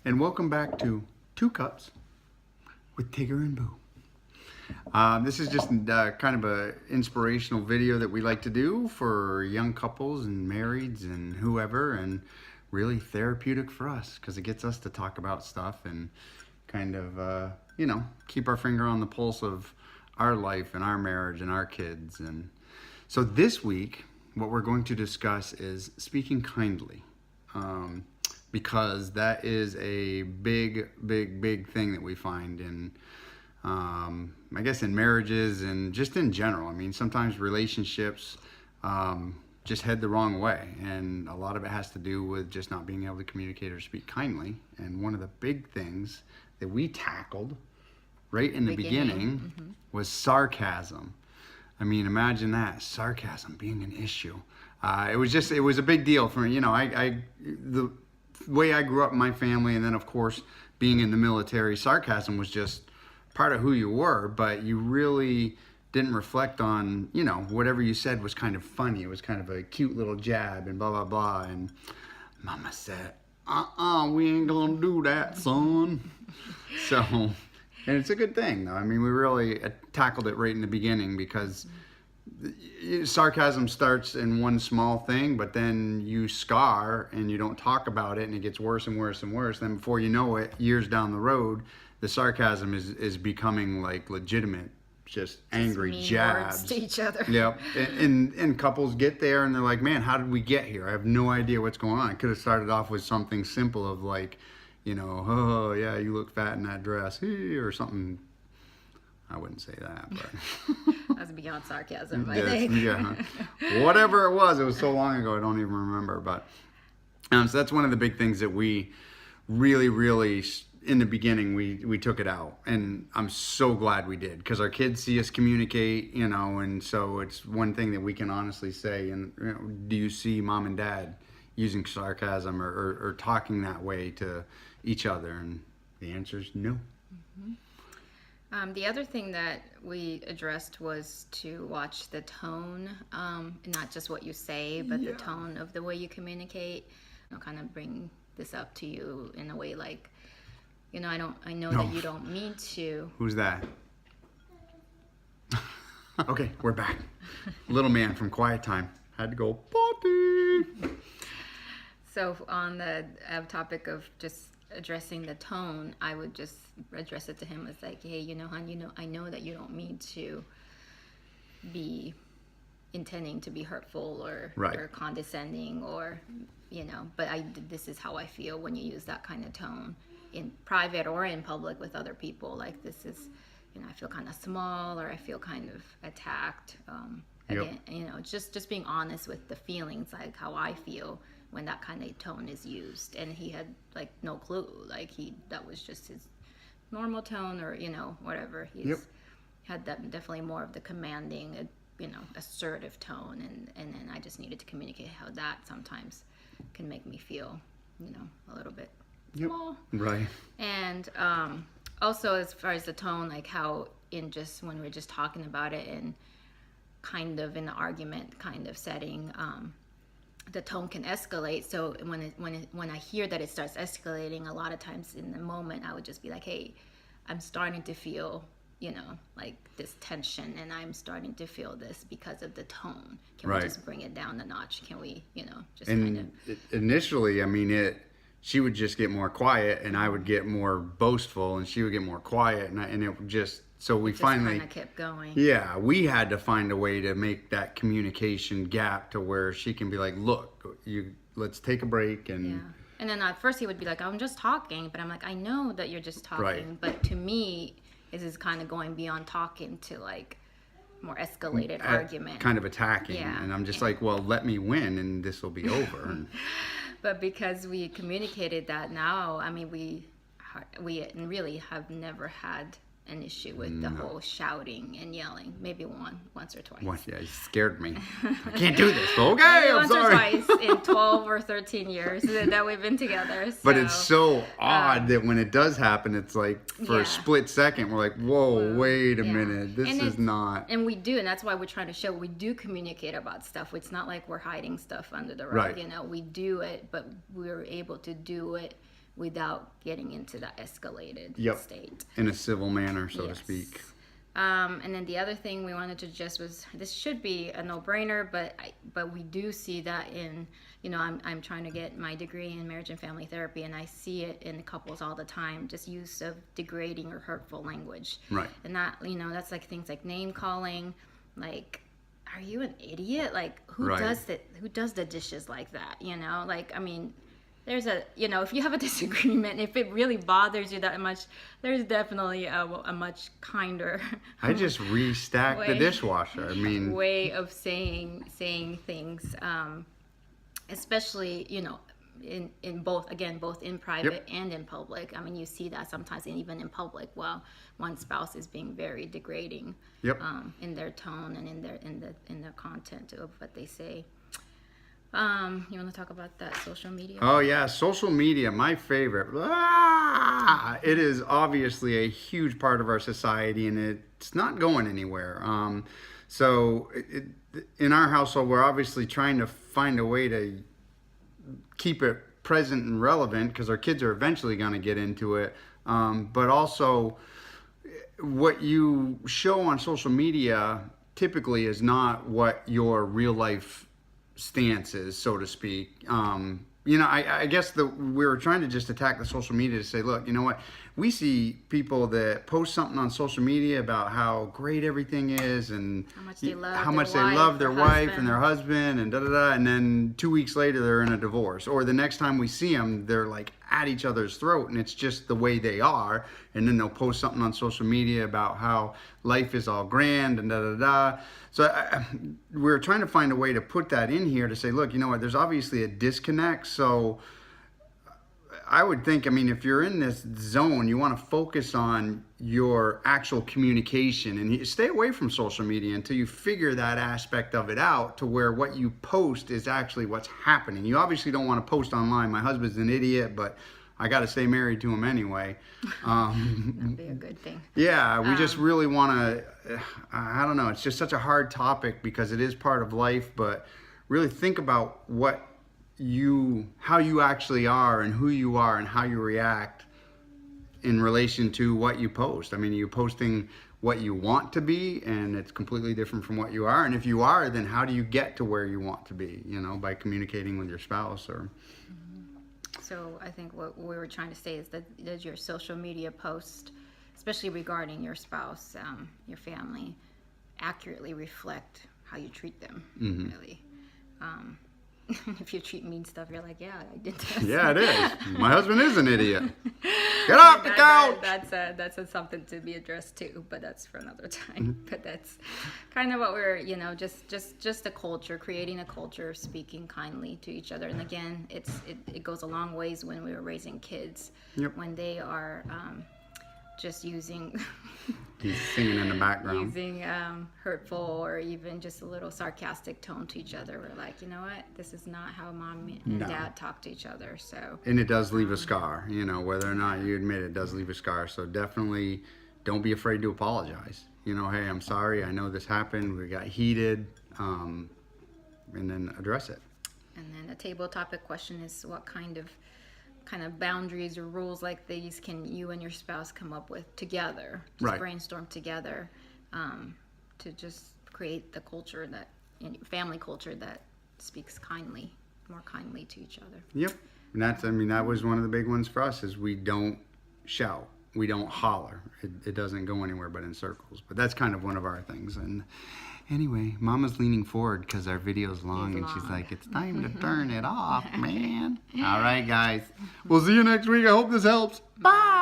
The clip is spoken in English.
and welcome back to Two Cups with Tigger and Boo. This is just kind of a inspirational video that we like to do for young couples and marrieds and whoever, and really therapeutic for us because it gets us to talk about stuff and kind of, keep our finger on the pulse of our life and our marriage and our kids. And so this week, what we're going to discuss is speaking kindly. Because that is a big thing that we find in, I guess, in marriages and just in general. I mean, sometimes relationships just head the wrong way, and a lot of it has to do with just not being able to communicate or speak kindly. And one of the big things that we tackled right in the beginning was sarcasm. I mean, imagine that, sarcasm being an issue. It was a big deal for me. The way I grew up in my family, and then of course being in the military, sarcasm was just part of who you were, but you really didn't reflect on, whatever you said was kind of funny. It was kind of a cute little jab and blah, blah, blah. And Mama said, we ain't gonna do that, son. So, and it's a good thing though. I mean, we really tackled it right in the beginning because sarcasm starts in one small thing, but then you scar and you don't talk about it, and it gets worse and worse and worse. Then before you know it, years down the road, the sarcasm is becoming like legitimate, just angry mean jabs words to each other. Yep. And couples get there and they're like, man, how did we get here? I have no idea what's going on. It could have started off with something simple of like, oh yeah, you look fat in that dress, or something. I wouldn't say that, but That's beyond sarcasm, I think. Yeah, whatever it was so long ago I don't even remember. But so that's one of the big things that we really in the beginning we took it out, and I'm so glad we did because our kids see us communicate, and so it's one thing that we can honestly say. And do you see mom and dad using sarcasm or talking that way to each other? And the answer is no. The other thing that we addressed was to watch the tone, not just what you say, but the tone of the way you communicate. I'll kind of bring this up to you in a way like, I know that you don't mean to. Who's that? Okay, we're back. Little man from Quiet Time had to go potty. So on the topic of just addressing the tone, I would just address it to him as like, hey, hon, I know that you don't mean to be intending to be hurtful or condescending or, but this is how I feel when you use that kind of tone in private or in public with other people. Like, this is, I feel kind of small, or I feel kind of attacked. Again, just being honest with the feelings, like how I feel when that kind of tone is used. And he had like no clue, like that was just his normal tone, or whatever. He's had that definitely more of the commanding, assertive tone, and then I just needed to communicate how that sometimes can make me feel a little bit small. Right. And also, as far as the tone, like how in just when we're just talking about it and kind of in the argument kind of setting, the tone can escalate. So when I hear that it starts escalating, a lot of times in the moment I would just be like, hey, I'm starting to feel like this tension, and I'm starting to feel this because of the tone. Can we just bring it down a notch? Can we just kind of initially, I mean, she would just get more quiet and I would get more boastful, and she would get more quiet, and it would just, so we finally kind of kept going. Yeah, we had to find a way to make that communication gap to where she can be like, look, let's take a break. And and then at first he would be like, I'm just talking, but I'm like, I know that you're just talking, but to me this is kind of going beyond talking to like more escalated argument, kind of attacking. And I'm just like, well, let me win and this will be over. But because we communicated that now, I mean, we really have never had an issue with the whole shouting and yelling. Maybe once or twice. Yeah, you scared me. I can't do this. Okay, I'm sorry. Once or twice in 12 or 13 years that we've been together. So, but it's so odd that when it does happen, it's like for a split second, we're like, whoa, wait a minute. This is not. And we do, and that's why we're trying to show we do communicate about stuff. It's not like we're hiding stuff under the rug. We do it, but we're able to do it without getting into that escalated Yep. state. In a civil manner, so to Yes. speak. And then the other thing we wanted to just was, this should be a no-brainer, but we do see that in, I'm trying to get my degree in marriage and family therapy, and I see it in couples all the time, just use of degrading or hurtful language. Right. And that, that's like things like name calling, like, are you an idiot? Like, who Right. does that? Who does the dishes like that? Like, I mean, there's if you have a disagreement, if it really bothers you that much, there's definitely a much kinder I just restacked the Way- dishwasher. I mean, way of saying things, especially, in both in private and in public. I mean, you see that sometimes, and even in public, while one spouse is being very degrading Yep. in their tone and in their content of what they say. You want to talk about that social media? Oh yeah, social media, my favorite. It is obviously a huge part of our society, and it's not going anywhere. In our household, we're obviously trying to find a way to keep it present and relevant, because our kids are eventually going to get into it. But also, what you show on social media typically is not what your real life stance is, so to speak. I guess we were trying to just attack the social media to say, look, you know what? We see people that post something on social media about how great everything is, and how much they love their wife and their husband, and and then 2 weeks later they're in a divorce, or the next time we see them they're like at each other's throat, and it's just the way they are. And then they'll post something on social media about how life is all grand and So we're trying to find a way to put that in here to say, look, you know what? There's obviously a disconnect. So I would think, I mean, if you're in this zone, you want to focus on your actual communication and stay away from social media until you figure that aspect of it out, to where what you post is actually what's happening. You obviously don't want to post online, my husband's an idiot, but I got to stay married to him anyway. That'd be a good thing. Yeah, we just really want to, I don't know, it's just such a hard topic because it is part of life, but really think about how you actually are and who you are and how you react in relation to what you post. I mean, you're posting what you want to be, and it's completely different from what you are. And if you are, then how do you get to where you want to be, by communicating with your spouse or... So I think what we were trying to say is that does your social media post, especially regarding your spouse, your family, accurately reflect how you treat them, really? If you treat mean stuff, you're like, yeah, I did this. Yeah, it is. My husband is an idiot. Get off the couch! That's something to be addressed too, but that's for another time. But that's kind of what we're, just a culture, creating a culture of speaking kindly to each other. And again, it goes a long ways when we were raising kids, when they are just using He's singing in the background. using hurtful or even just a little sarcastic tone to each other. We're like, you know what? This is not how mom and dad talk to each other. So, and it does leave a scar, whether or not you admit it does leave a scar. So definitely don't be afraid to apologize. Hey, I'm sorry. I know this happened. We got heated. And then address it. And then a table topic question is, what kind of boundaries or rules like these can you and your spouse come up with together, just brainstorm together, to just create the culture family culture that speaks more kindly to each other. Yep. And that was one of the big ones for us, is we don't shout, we don't holler. It doesn't go anywhere but in circles. But that's kind of one of our things. And anyway, Mama's leaning forward because our video's long, and she's like, it's time to turn it off, man. All right, guys. We'll see you next week. I hope this helps. Bye.